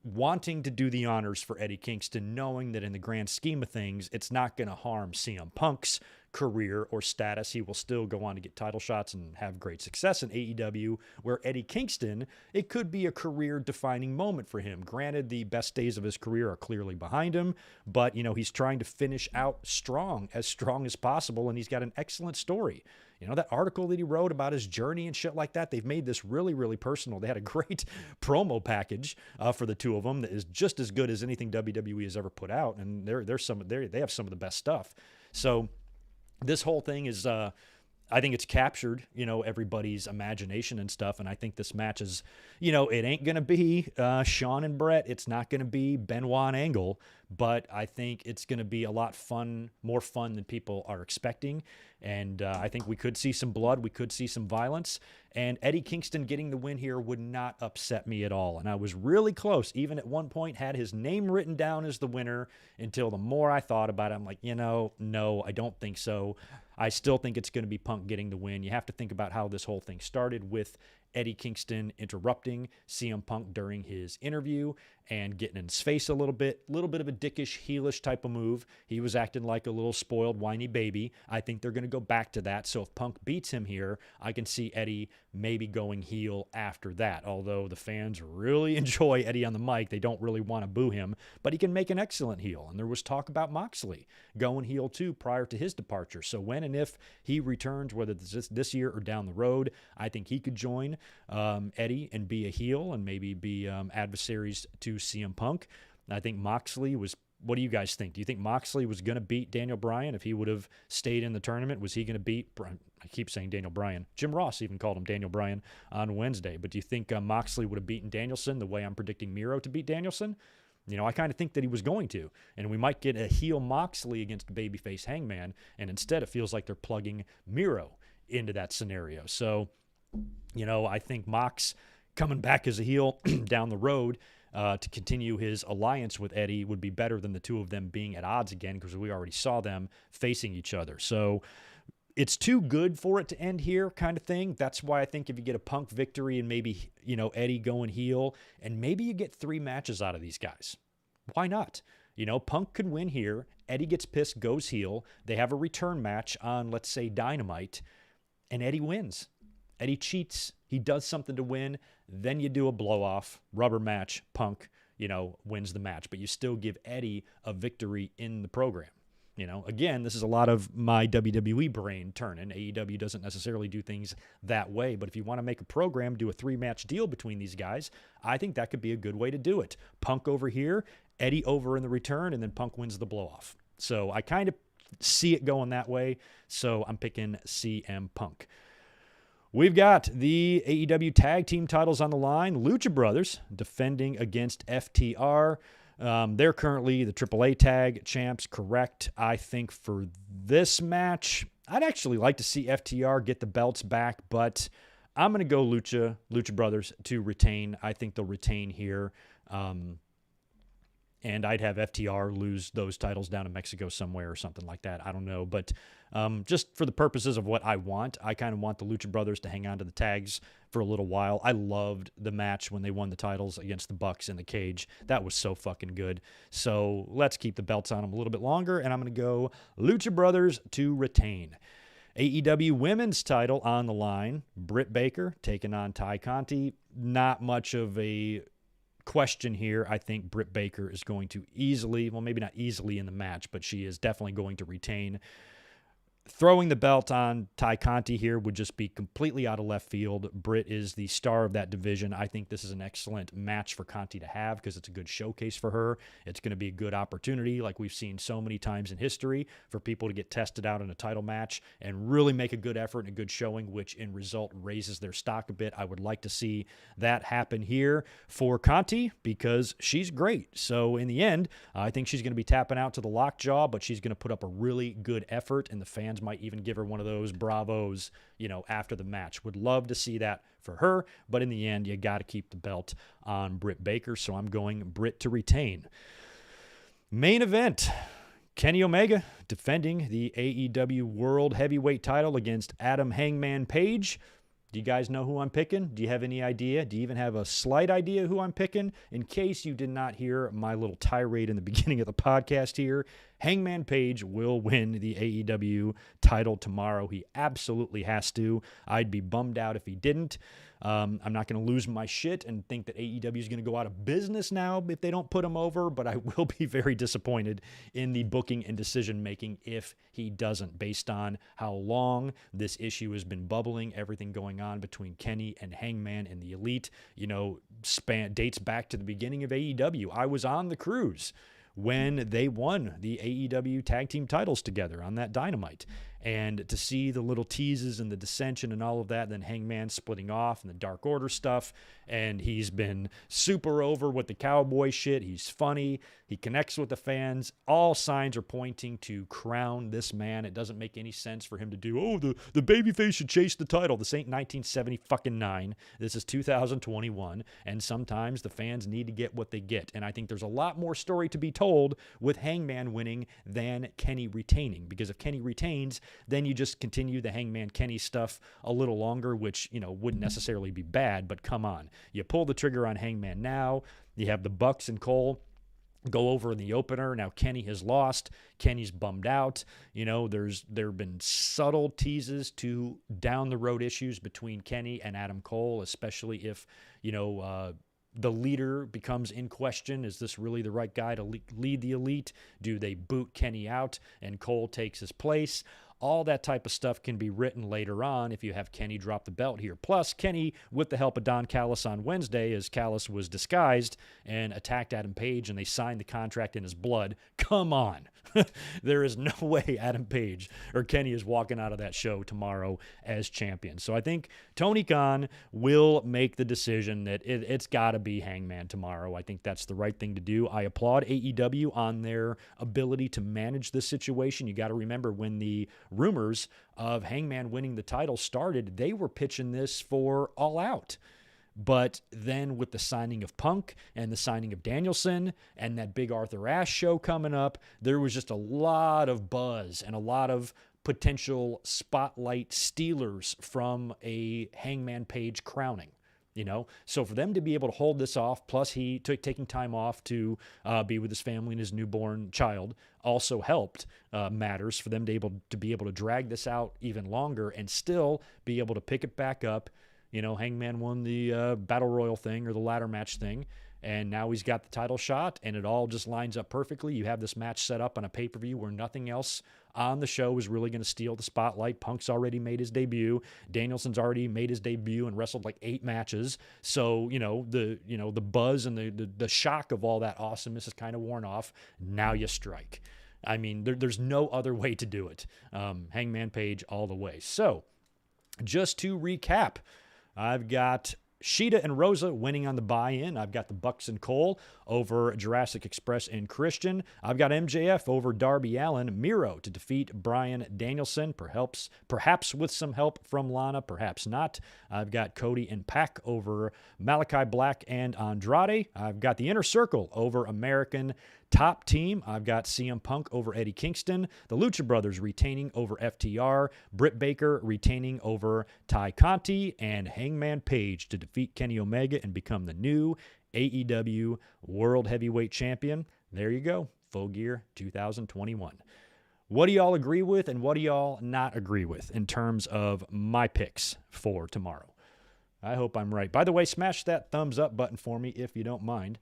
wanting to do the honors for Eddie Kingston, knowing that in the grand scheme of things, it's not going to harm CM Punk's career or status. He will still go on to get title shots and have great success in AEW, where Eddie Kingston, it could be a career-defining moment for him. Granted, the best days of his career are clearly behind him, but, he's trying to finish out strong as possible, and he's got an excellent story. That article that he wrote about his journey and shit like that, they've made this really, really personal. They had a great promo package for the two of them that is just as good as anything WWE has ever put out, and they have some of the best stuff. So this whole thing is, I think it's captured, everybody's imagination and stuff. And I think this match is, it ain't going to be Shawn and Bret. It's not going to be Benoit and Angle, but I think it's going to be a lot more fun than people are expecting. And I think we could see some blood. We could see some violence. And Eddie Kingston getting the win here would not upset me at all. And I was really close. Even at one point had his name written down as the winner, until the more I thought about it, I'm like, no, I don't think so. I still think it's going to be Punk getting the win. You have to think about how this whole thing started with Eddie Kingston interrupting CM Punk during his interview and getting in his face a little bit of a dickish, heelish type of move. He was acting like a little spoiled, whiny baby. I think they're going to go back to that. So if Punk beats him here, I can see Eddie maybe going heel after that. Although the fans really enjoy Eddie on the mic, they don't really want to boo him, but he can make an excellent heel. And there was talk about Moxley going heel too prior to his departure. So when and if he returns, whether it's this year or down the road, I think he could join Eddie and be a heel and maybe be adversaries to CM Punk. I think Moxley was, what do you guys think? Do you think Moxley was going to beat Daniel Bryan if he would have stayed in the tournament? Was he going to beat, I keep saying Daniel Bryan. Jim Ross even called him Daniel Bryan on Wednesday. But do you think Moxley would have beaten Danielson the way I'm predicting Miro to beat Danielson? I kind of think that he was going to. And we might get a heel Moxley against babyface Hangman. And instead it feels like they're plugging Miro into that scenario. So, I think Mox coming back as a heel down the road to continue his alliance with Eddie would be better than the two of them being at odds again, because we already saw them facing each other. So it's too good for it to end here, kind of thing. That's why I think if you get a Punk victory and maybe, Eddie going heel, and maybe you get 3 matches out of these guys. Why not? Punk could win here. Eddie gets pissed, goes heel. They have a return match on, let's say, Dynamite, and Eddie wins. Eddie cheats He does something to win. Then you do a blow-off, rubber match, Punk, wins the match. But you still give Eddie a victory in the program. Again, this is a lot of my WWE brain turning. AEW doesn't necessarily do things that way, but if you want to make a program, do a 3-match deal between these guys, I think that could be a good way to do it. Punk over here, Eddie over in the return, and then Punk wins the blow-off. So I kind of see it going that way, so I'm picking CM Punk. We've got the AEW tag team titles on the line. Lucha Brothers defending against FTR. They're currently the AAA tag champs, correct? I think for this match, I'd actually like to see FTR get the belts back, but I'm going to go Lucha Brothers to retain. I think they'll retain here. And I'd have FTR lose those titles down in Mexico somewhere or something like that. I don't know. But just for the purposes of what I want, I kind of want the Lucha Brothers to hang on to the tags for a little while. I loved the match when they won the titles against the Bucks in the cage. That was so fucking good. So let's keep the belts on them a little bit longer, and I'm going to go Lucha Brothers to retain. AEW women's title on the line. Britt Baker taking on Ty Conte. Not much of a question here. I think Britt Baker is going to easily, well, maybe not easily in the match, but she is definitely going to retain. Throwing the belt on Ty Conte here would just be completely out of left field. Britt is the star of that division. I think this is an excellent match for Conte to have because it's a good showcase for her. It's going to be a good opportunity, like we've seen so many times in history, for people to get tested out in a title match and really make a good effort and a good showing, which in result raises their stock a bit. I would like to see that happen here for Conte because she's great. So in the end, I think she's going to be tapping out to the lockjaw, but she's going to put up a really good effort, and the fans might even give her one of those bravos, after the match. Would love to see that for her, but in the end, you got to keep the belt on Britt Baker, so I'm going Britt to retain. Main event, Kenny Omega defending the AEW World Heavyweight title against Adam Hangman Page. Do you guys know who I'm picking? Do you have any idea? Do you even have a slight idea who I'm picking? In case you did not hear my little tirade in the beginning of the podcast here, Hangman Page will win the AEW title tomorrow. He absolutely has to. I'd be bummed out if he didn't. I'm not going to lose my shit and think that AEW is going to go out of business now if they don't put him over, but I will be very disappointed in the booking and decision-making if he doesn't, based on how long this issue has been bubbling, everything going on between Kenny and Hangman and the Elite, dates back to the beginning of AEW. I was on the cruise when they won the AEW tag team titles together on that Dynamite. And to see the little teases and the dissension and all of that, and then Hangman splitting off and the Dark Order stuff, and he's been super over with the cowboy shit. He's funny. He connects with the fans. All signs are pointing to crown this man. It doesn't make any sense for him to do, the babyface should chase the title. This ain't 1979. This is 2021, and sometimes the fans need to get what they get. And I think there's a lot more story to be told with Hangman winning than Kenny retaining, because if Kenny retains, then you just continue the Hangman Kenny stuff a little longer, which, wouldn't necessarily be bad, but come on. You pull the trigger on Hangman now. You have the Bucks and Cole go over in the opener. Now Kenny has lost. Kenny's bummed out. There have been subtle teases to down the road issues between Kenny and Adam Cole, especially if, the leader becomes in question. Is this really the right guy to lead the Elite? Do they boot Kenny out and Cole takes his place? All that type of stuff can be written later on if you have Kenny drop the belt here. Plus, Kenny, with the help of Don Callis on Wednesday, as Callis was disguised and attacked Adam Page, and they signed the contract in his blood. Come on. There is no way Adam Page or Kenny is walking out of that show tomorrow as champion. So I think Tony Khan will make the decision that it's got to be Hangman tomorrow. I think that's the right thing to do. I applaud AEW on their ability to manage this situation. You got to remember, when the rumors of Hangman winning the title started, they were pitching this for All Out. But then with the signing of Punk and the signing of Danielson and that big Arthur Ashe show coming up, there was just a lot of buzz and a lot of potential spotlight stealers from a Hangman Page crowning. So for them to be able to hold this off, plus he taking time off to be with his family and his newborn child, also helped matters for them to be able to drag this out even longer and still be able to pick it back up, Hangman won the Battle Royal thing or the ladder match thing, and now he's got the title shot, and it all just lines up perfectly. You have this match set up on a pay-per-view where nothing else on the show is really going to steal the spotlight. Punk's already made his debut. Danielson's already made his debut and wrestled like 8 matches. So, the buzz and the shock of all that awesomeness is kind of worn off. Now you strike. I mean, there's no other way to do it. Hangman Page all the way. So, just to recap, I've got Sheeta and Rosa winning on the buy-in. I've got the Bucks and Cole over Jurassic Express and Christian. I've got MJF over Darby Allen. Miro to defeat Bryan Danielson, perhaps with some help from Lana, perhaps not. I've got Cody and Pac over Malachi Black and Andrade. I've got the Inner Circle over American Top Team. I've got CM Punk over Eddie Kingston. The Lucha Brothers retaining over FTR. Britt Baker retaining over Ty Conti. And Hangman Page to defeat Kenny Omega and become the new AEW World Heavyweight Champion. There you go. Full Gear 2021. What do y'all agree with and what do y'all not agree with in terms of my picks for tomorrow? I hope I'm right. By the way, smash that thumbs up button for me if you don't mind.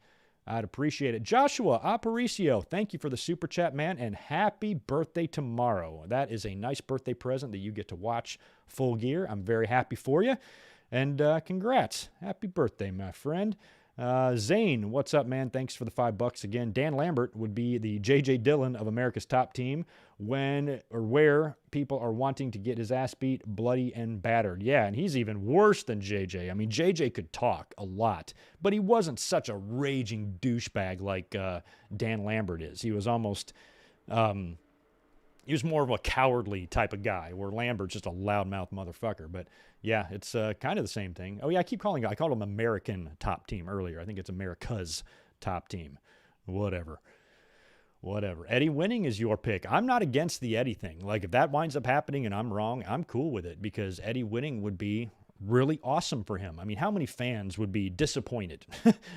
I'd appreciate it. Joshua Aparicio, thank you for the super chat, man, and happy birthday tomorrow. That is a nice birthday present that you get to watch Full Gear. I'm very happy for you, and congrats. Happy birthday, my friend. Zane, what's up, man? Thanks for the $5 again. Dan Lambert would be the J.J. Dillon of America's Top Team when or where people are wanting to get his ass beat, bloody and battered. Yeah, and he's even worse than J.J. I mean, J.J. could talk a lot, but he wasn't such a raging douchebag like Dan Lambert is. He was almost... he was more of a cowardly type of guy, where Lambert's just a loudmouth motherfucker. But yeah, it's kind of the same thing. Oh yeah, I called him American Top Team earlier. I think it's America's Top Team. Whatever. Eddie winning is your pick. I'm not against the Eddie thing. Like, if that winds up happening and I'm wrong, I'm cool with it, because Eddie winning would be really awesome for him. I mean, how many fans would be disappointed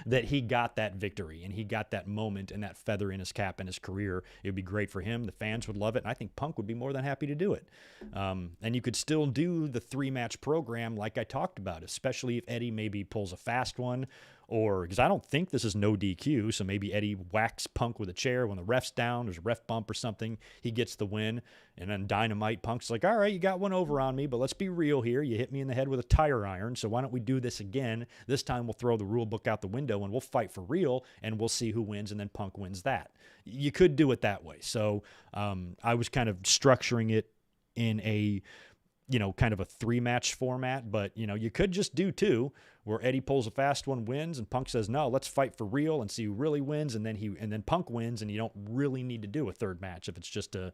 that he got that victory and he got that moment and that feather in his cap in his career? It would be great for him. The fans would love it, and I think Punk would be more than happy to do it. And you could still do the 3-match program like I talked about, especially if Eddie maybe pulls a fast one, or because I don't think this is no DQ, so maybe Eddie whacks Punk with a chair when the ref's down, there's a ref bump or something, he gets the win, and then Dynamite, Punk's like, all right, you got one over on me, but let's be real here, you hit me in the head with a tire iron, so why don't we do this again? This time we'll throw the rule book out the window and we'll fight for real, and we'll see who wins, and then Punk wins that. You could do it that way. So I was kind of structuring it in a kind of a 3-match format, but, you could just do 2, where Eddie pulls a fast one, wins, and Punk says, no, let's fight for real and see who really wins, and then Punk wins, and you don't really need to do a 3rd match if it's just a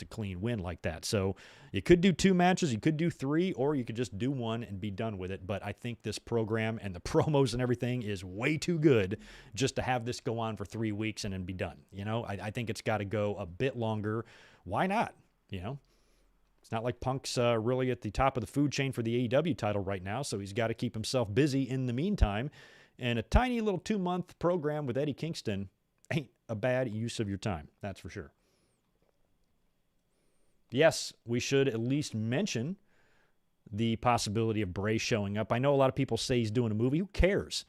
clean win like that. So you could do 2 matches, you could do 3, or you could just do 1 and be done with it. But I think this program and the promos and everything is way too good just to have this go on for 3 weeks and then be done. I think it's got to go a bit longer. Why not? It's not like Punk's really at the top of the food chain for the AEW title right now, so he's got to keep himself busy in the meantime. And a tiny little 2-month program with Eddie Kingston ain't a bad use of your time, that's for sure. Yes, we should at least mention the possibility of Bray showing up. I know a lot of people say he's doing a movie. Who cares?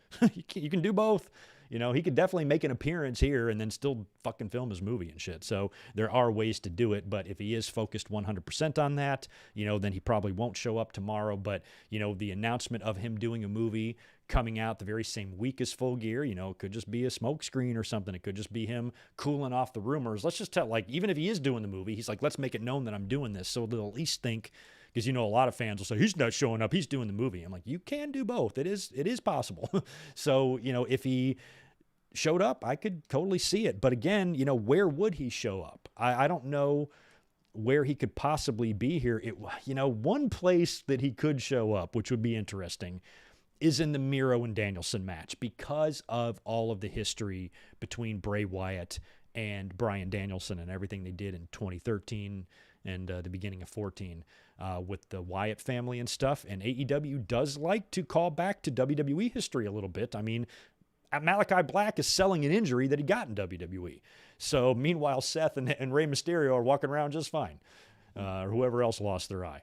You can do both. He could definitely make an appearance here and then still fucking film his movie and shit. So there are ways to do it, but if he is focused 100% on that, then he probably won't show up tomorrow. But, the announcement of him doing a movie coming out the very same week as Full Gear, it could just be a smoke screen or something. It could just be him cooling off the rumors. Let's just tell, even if he is doing the movie, he's like, let's make it known that I'm doing this, so they'll at least think. Because, a lot of fans will say, he's not showing up, he's doing the movie. I'm like, you can do both. It is possible. So, if he showed up, I could totally see it. But again, where would he show up? I don't know where he could possibly be here. One place that he could show up, which would be interesting, is in the Miro and Danielson match, because of all of the history between Bray Wyatt and Bryan Danielson and everything they did in 2013 and the beginning of 14 with the Wyatt family and stuff. And AEW does like to call back to WWE history a little bit. I mean, Malachi Black is selling an injury that he got in WWE. So meanwhile, Seth and Rey Mysterio are walking around just fine, or whoever else lost their eye.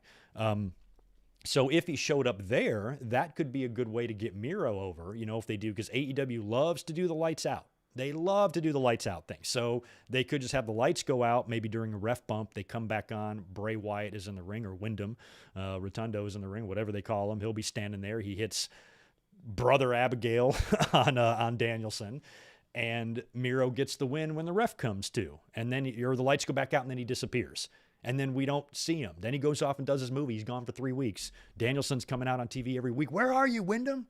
So if he showed up there, that could be a good way to get Miro over, if they do, because AEW loves to do the lights out. They love to do the lights out thing. So they could just have the lights go out, maybe during a ref bump. They come back on. Bray Wyatt is in the ring, or Wyndham. Rotundo is in the ring, whatever they call him. He'll be standing there. He hits Brother Abigail on Danielson. And Miro gets the win when the ref comes to. And then the lights go back out, and then he disappears. And then we don't see him. Then he goes off and does his movie. He's gone for 3 weeks. Danielson's coming out on TV every week. Where are you, Wyndham?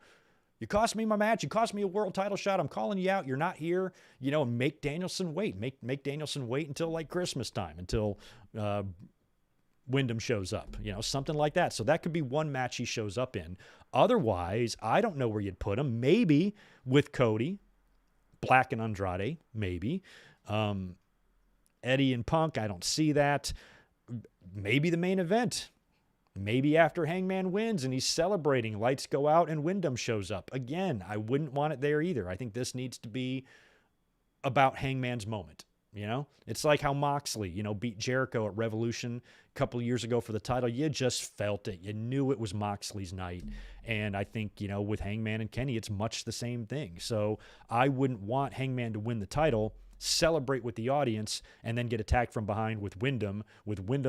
You cost me my match. You cost me a world title shot. I'm calling you out. You're not here. Make Danielson wait. Make Danielson wait until like Christmas time, until Wyndham shows up. Something like that. So that could be one match he shows up in. Otherwise, I don't know where you'd put him. Maybe with Cody, Black and Andrade, maybe. Eddie and Punk, I don't see that. Maybe the main event. Maybe after Hangman wins and he's celebrating, lights go out and Wyndham shows up. Again, I wouldn't want it there either. I think this needs to be about Hangman's moment. It's like how Moxley, beat Jericho at Revolution a couple of years ago for the title. You just felt it. You knew it was Moxley's night. And I think, with Hangman and Kenny, it's much the same thing. So I wouldn't want Hangman to win the title, celebrate with the audience, and then get attacked from behind with Wyndham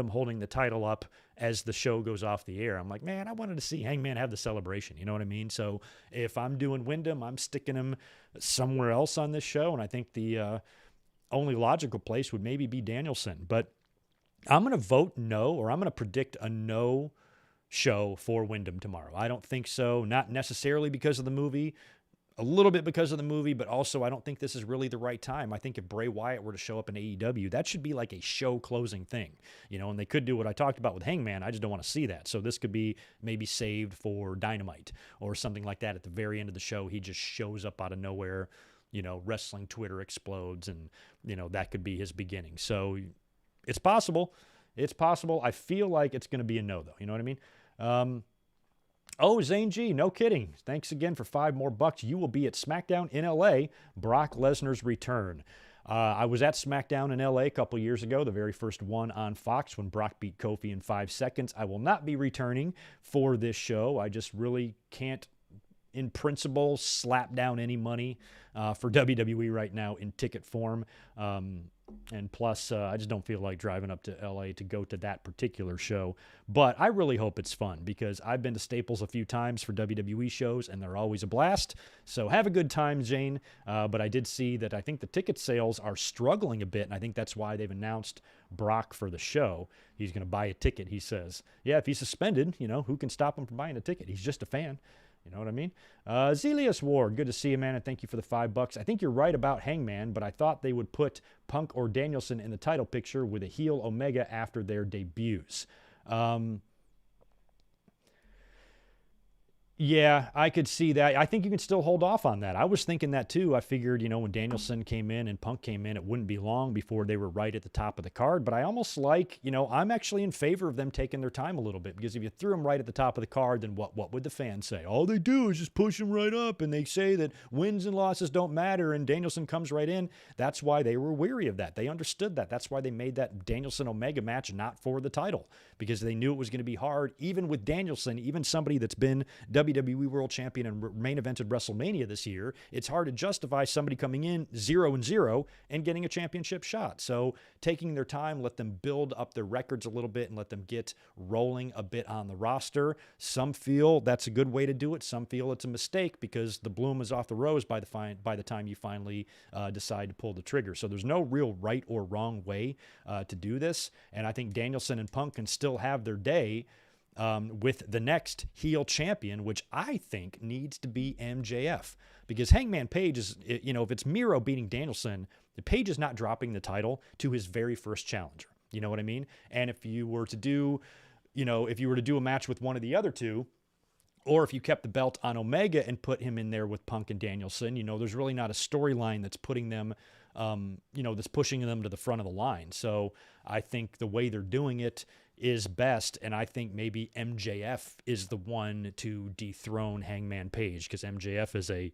holding the title up as the show goes off the air. I'm like, man, I wanted to see Hangman have the celebration. You know what I mean? So if I'm doing Wyndham, I'm sticking him somewhere else on this show. And I think the only logical place would maybe be Danielson. But I'm going to vote no, or I'm going to predict a no show for Wyndham tomorrow. I don't think so. Not necessarily because of the movie. A little bit because of the movie, but also I don't think this is really the right time. I think if Bray Wyatt were to show up in AEW, that should be like a show closing thing, and they could do what I talked about with Hangman. I just don't want to see that. So this could be maybe saved for Dynamite or something like that. At the very end of the show, he just shows up out of nowhere, wrestling Twitter explodes, and, that could be his beginning. So it's possible. It's possible. I feel like it's going to be a no, though. You know what I mean? Zane G, no kidding. Thanks again for $5 more. You will be at SmackDown in LA, Brock Lesnar's return. I was at SmackDown in LA a couple years ago, the very first one on Fox when Brock beat Kofi in 5 seconds. I will not be returning for this show. I just really can't, in principle, slap down any money for WWE right now in ticket form. And plus, I just don't feel like driving up to LA to go to that particular show. But I really hope it's fun, because I've been to Staples a few times for WWE shows, and they're always a blast. So have a good time, Jane. But I did see that I think the ticket sales are struggling a bit, and I think that's why they've announced Brock for the show. He's going to buy a ticket, he says. Yeah, if he's suspended, who can stop him from buying a ticket? He's just a fan. You know what I mean? Zelius Ward, good to see you, man, and thank you for the $5. I think you're right about Hangman, but I thought they would put Punk or Danielson in the title picture with a heel Omega after their debuts. Yeah, I could see that. I think you can still hold off on that. I was thinking that too. I figured, when Danielson came in and Punk came in, it wouldn't be long before they were right at the top of the card. But I almost like, I'm actually in favor of them taking their time a little bit, because if you threw them right at the top of the card, then what would the fans say? All they do is just push them right up, and they say that wins and losses don't matter, and Danielson comes right in. That's why they were weary of that. They understood that. That's why they made that Danielson-Omega match not for the title, because they knew it was going to be hard, even with Danielson, even somebody that's been WWE World Champion and main evented WrestleMania this year. It's hard to justify somebody coming in 0-0 and getting a championship shot. So taking their time, let them build up their records a little bit and let them get rolling a bit on the roster. Some feel that's a good way to do it. Some feel it's a mistake, because the bloom is off the rose by the time you finally decide to pull the trigger. So there's no real right or wrong way to do this. And I think Danielson and Punk can still have their day with the next heel champion, which I think needs to be MJF, because Hangman Page is, if it's Miro beating Danielson, Page is not dropping the title to his very first challenger. You know what I mean? And if you were to do, a match with one of the other two, or if you kept the belt on Omega and put him in there with Punk and Danielson, there's really not a storyline that's putting them, that's pushing them to the front of the line. So I think the way they're doing it is best, and I think maybe MJF is the one to dethrone Hangman Page, because MJF is a,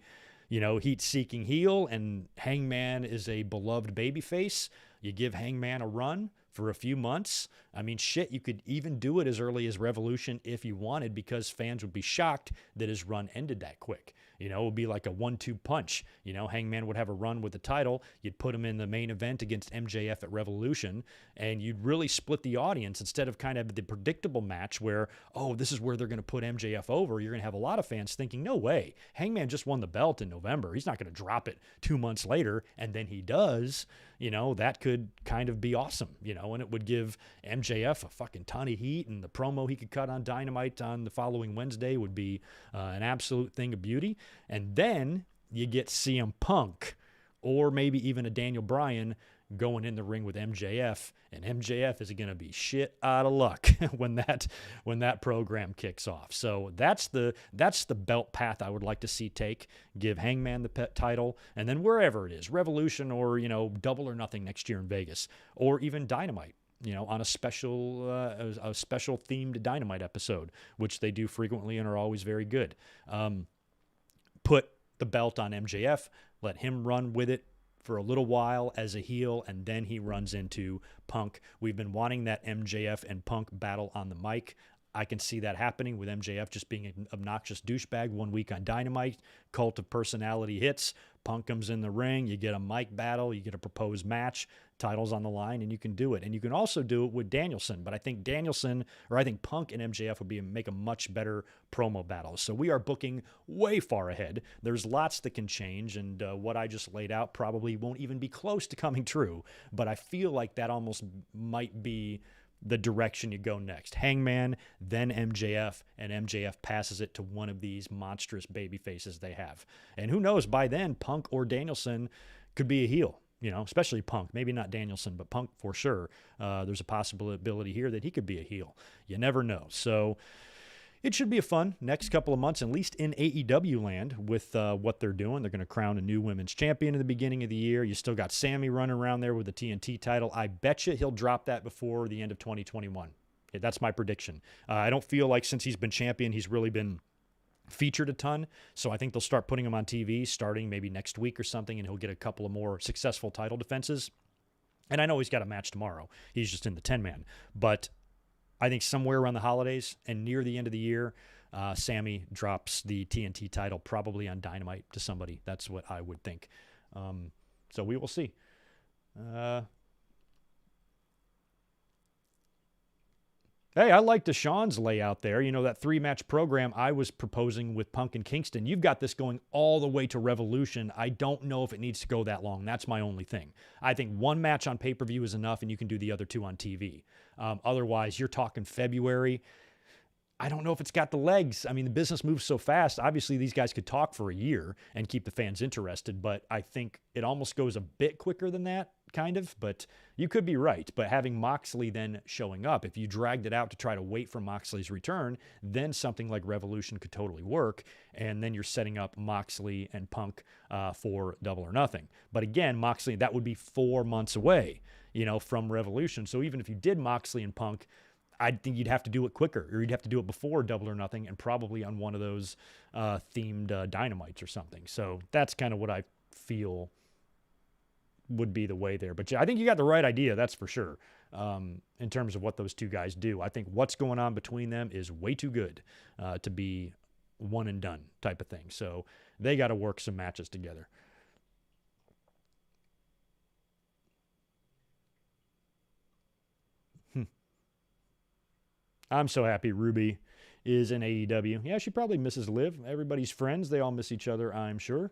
heat-seeking heel, and Hangman is a beloved babyface. You give Hangman a run for a few months. I mean, shit, you could even do it as early as Revolution if you wanted, because fans would be shocked that his run ended that quick. It would be like a 1-2 punch. Hangman would have a run with the title. You'd put him in the main event against MJF at Revolution, and you'd really split the audience instead of kind of the predictable match where, oh, this is where they're going to put MJF over. You're going to have a lot of fans thinking, no way, Hangman just won the belt in November. He's not going to drop it 2 months later, and then he does. That could kind of be awesome, and it would give MJF a fucking ton of heat, and the promo he could cut on Dynamite on the following Wednesday would be an absolute thing of beauty. And then you get CM Punk or maybe even a Daniel Bryan going in the ring with MJF, and MJF is going to be shit out of luck when that program kicks off. So that's the belt path I would like to see take. Give Hangman the title, and then wherever it is, Revolution or Double or Nothing next year in Vegas, or even Dynamite. On a special themed Dynamite episode, which they do frequently and are always very good. Put the belt on MJF, let him run with it for a little while as a heel, and then he runs into Punk. We've been wanting that MJF and Punk battle on the mic. I can see that happening with MJF just being an obnoxious douchebag 1 week on Dynamite. Cult of Personality hits. Punk comes in the ring. You get a mic battle. You get a proposed match. Titles on the line, and you can do it. And you can also do it with Danielson. But I think Punk and MJF would make a much better promo battle. So we are booking way far ahead. There's lots that can change, and what I just laid out probably won't even be close to coming true. But I feel like that almost might be the direction you go next. Hangman, then MJF, and MJF passes it to one of these monstrous baby faces they have. And who knows, by then, Punk or Danielson could be a heel, especially Punk. Maybe not Danielson, but Punk for sure. There's a possibility here that he could be a heel. You never know. So it should be a fun next couple of months, at least in AEW land, with what they're doing. They're going to crown a new women's champion in the beginning of the year. You still got Sammy running around there with the TNT title. I bet you he'll drop that before the end of 2021. That's my prediction. I don't feel like since he's been champion, he's really been featured a ton. So I think they'll start putting him on TV starting maybe next week or something, and he'll get a couple of more successful title defenses. And I know he's got a match tomorrow. He's just in the 10-man. But I think somewhere around the holidays and near the end of the year, Sammy drops the TNT title probably on Dynamite to somebody. That's what I would think. So we will see. Hey, I like Deshaun's layout there. That 3-match program I was proposing with Punk and Kingston. You've got this going all the way to Revolution. I don't know if it needs to go that long. That's my only thing. I think 1 match on pay-per-view is enough, and you can do the other 2 on TV. Otherwise, you're talking February. I don't know if it's got the legs. I mean, the business moves so fast. Obviously, these guys could talk for a year and keep the fans interested, but I think it almost goes a bit quicker than that, kind of. But you could be right. But having Moxley then showing up, if you dragged it out to try to wait for Moxley's return, then something like Revolution could totally work. And then you're setting up Moxley and Punk for Double or Nothing. But again, Moxley, that would be 4 months away, from Revolution. So even if you did Moxley and Punk, I think you'd have to do it quicker, or you'd have to do it before Double or Nothing, and probably on one of those themed Dynamites or something. So that's kind of what I feel would be the way there. But yeah, I think you got the right idea, that's for sure, in terms of what those two guys do. I think what's going on between them is way too good to be one and done type of thing. So they got to work some matches together. I'm so happy Ruby is in AEW. Yeah, she probably misses Liv. Everybody's friends. They all miss each other, I'm sure.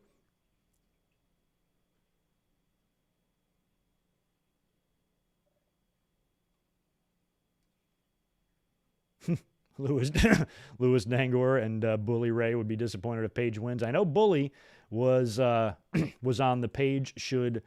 Louis Dangor and Bully Ray would be disappointed if Paige wins. I know Bully was on the Paige should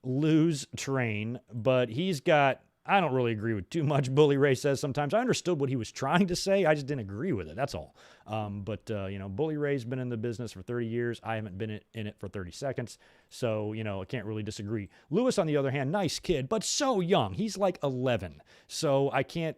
lose train, but he's got... I don't really agree with too much Bully Ray says sometimes. I understood what he was trying to say. I just didn't agree with it. That's all. But Bully Ray's been in the business for 30 years. I haven't been in it for 30 seconds. So, I can't really disagree. Lewis, on the other hand, nice kid, but so young. He's like 11. So I can't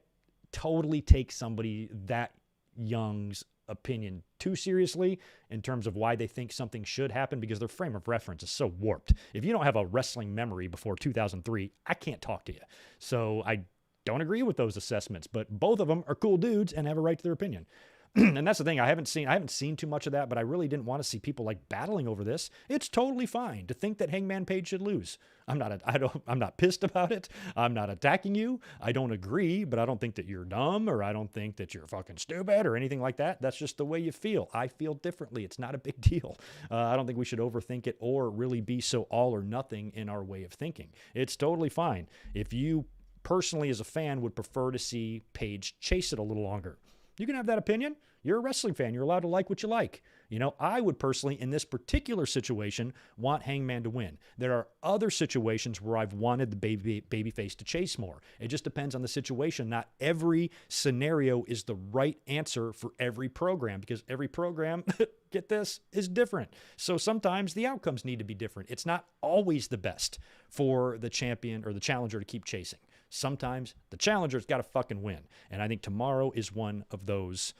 totally take somebody that young's opinion too seriously in terms of why they think something should happen, because their frame of reference is so warped. If you don't have a wrestling memory before 2003, I can't talk to you. So I don't agree with those assessments, but both of them are cool dudes and have a right to their opinion. And that's the thing. I haven't seen too much of that, but I really didn't want to see people like battling over this. It's totally fine to think that Hangman Page should lose. I'm not pissed about it. I'm not attacking you. I don't agree, but I don't think that you're dumb, or I don't think that you're fucking stupid or anything like that. That's just the way you feel. I feel differently. It's not a big deal. I don't think we should overthink it or really be so all or nothing in our way of thinking. It's totally fine. If you personally as a fan would prefer to see Page chase it a little longer, you can have that opinion. You're a wrestling fan. You're allowed to like what you like. You know, I would personally, in this particular situation, want Hangman to win. There are other situations where I've wanted the babyface to chase more. It just depends on the situation. Not every scenario is the right answer for every program, because every program, get this, is different. So sometimes the outcomes need to be different. It's not always the best for the champion or the challenger to keep chasing. Sometimes the challenger's got to fucking win. And I think tomorrow is one of those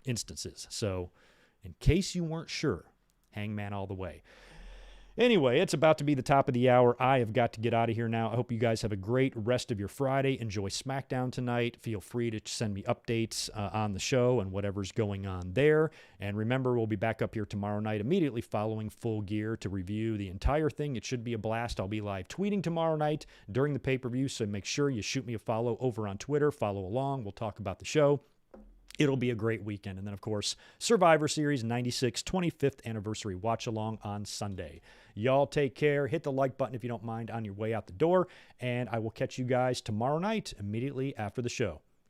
instances. So in case you weren't sure, Hangman all the way. Anyway, it's about to be the top of the hour. I have got to get out of here now. I hope you guys have a great rest of your Friday. Enjoy SmackDown tonight. Feel free to send me updates on the show and whatever's going on there. And remember, we'll be back up here tomorrow night immediately following Full Gear to review the entire thing. It should be a blast. I'll be live tweeting tomorrow night during the pay-per-view, so make sure you shoot me a follow over on Twitter. Follow along. We'll talk about the show. It'll be a great weekend. And then, of course, Survivor Series 96 25th anniversary watch-along on Sunday. Y'all take care. Hit the like button if you don't mind on your way out the door. And I will catch you guys tomorrow night immediately after the show.